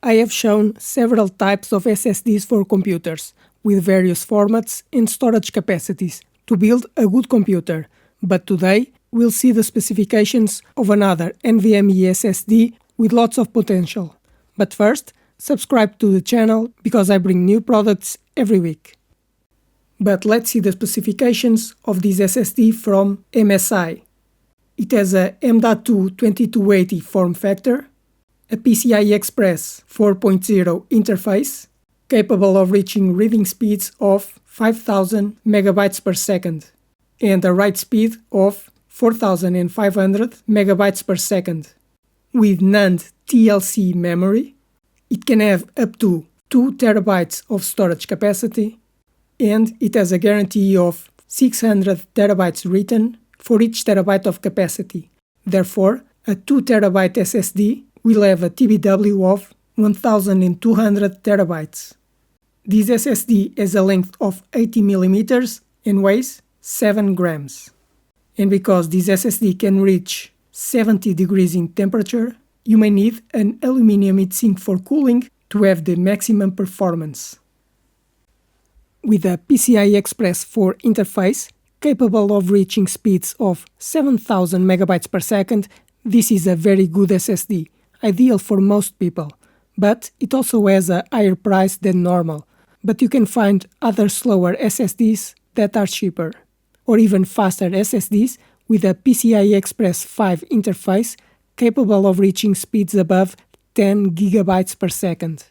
I have shown several types of SSDs for computers, with various formats and storage capacities, to build a good computer. But today, we'll see the specifications of another NVMe SSD with lots of potential. But first, subscribe to the channel because I bring new products every week. But let's see the specifications of this SSD from MSI. It has a M.2 2280 form factor, a PCIe Express 4.0 interface, capable of reaching reading speeds of 5000 megabytes per second, and a write speed of 4500 megabytes per second. With NAND TLC memory, it can have up to 2 terabytes of storage capacity, and it has a guarantee of 600 terabytes written for each terabyte of capacity. Therefore, a 2 terabyte SSD will have a TBW of 1200 terabytes. This SSD has a length of 80 mm and weighs 7 grams. And because this SSD can reach 70 degrees in temperature, you may need an aluminum heatsink for cooling to have the maximum performance. With a PCIe Express 4 interface, capable of reaching speeds of 7000 megabytes per second, this is a very good SSD, ideal for most people. But it also has a higher price than normal. But you can find other slower SSDs that are cheaper, or even faster SSDs with a PCIe Express 5 interface capable of reaching speeds above 10 gigabytes per second.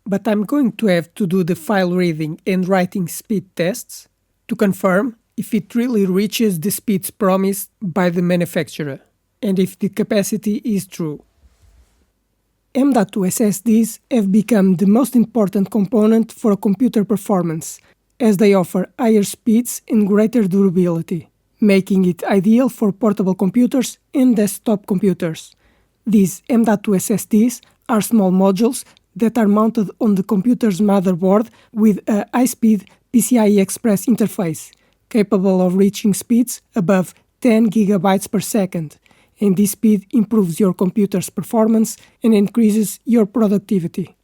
But I'm going to have to do the file reading and writing speed tests to confirm if it really reaches the speeds promised by the manufacturer, and if the capacity is true. M.2 SSDs have become the most important component for computer performance, as they offer higher speeds and greater durability, making it ideal for portable computers and desktop computers. These M.2 SSDs are small modules that are mounted on the computer's motherboard with a high-speed PCIe Express interface, capable of reaching speeds above 10 gigabytes per second, and this speed improves your computer's performance and increases your productivity.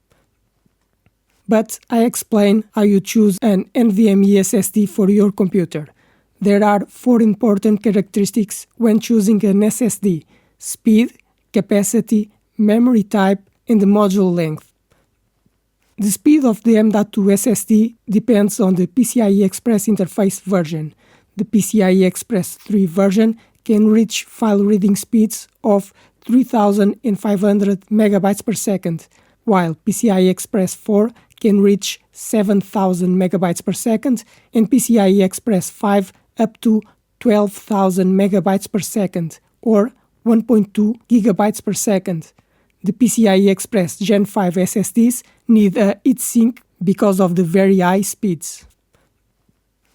But I explain how you choose an NVMe SSD for your computer. There are 4 important characteristics when choosing an SSD: speed, capacity, memory type, and the module length. The speed of the M.2 SSD depends on the PCIe Express interface version. The PCIe Express 3 version can reach file reading speeds of 3500 megabytes per second, while PCIe Express 4 can reach 7000 megabytes per second and PCIe Express 5 up to 12,000 megabytes per second, or 1.2 gigabytes per second. The PCIe Express Gen 5 SSDs need a heatsink because of the very high speeds.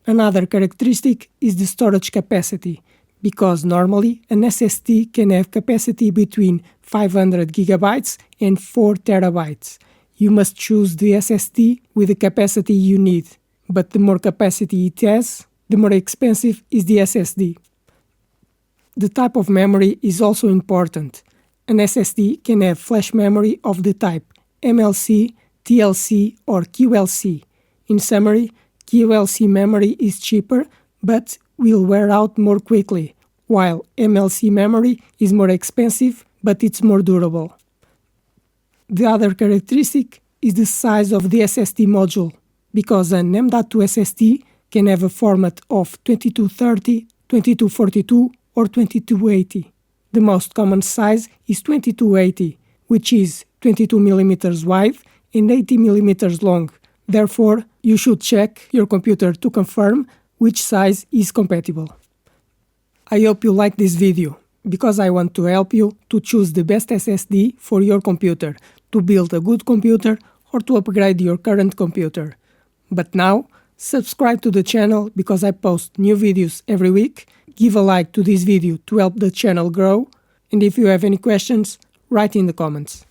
Another characteristic is the storage capacity, because normally an SSD can have capacity between 500 gigabytes and 4 terabytes. You must choose the SSD with the capacity you need, but the more capacity it has, the more expensive is the SSD. The type of memory is also important. An SSD can have flash memory of the type MLC, TLC, or QLC. In summary, QLC memory is cheaper, but will wear out more quickly, while MLC memory is more expensive, but it's more durable. The other characteristic is the size of the SSD module, because an M.2 SSD can have a format of 2230, 2242, or 2280. The most common size is 2280, which is 22 mm wide and 80 mm long. Therefore, you should check your computer to confirm which size is compatible. I hope you like this video, because I want to help you to choose the best SSD for your computer, to build a good computer or to upgrade your current computer. But now, subscribe to the channel because I post new videos every week. Give a like to this video to help the channel grow, and if you have any questions, write in the comments.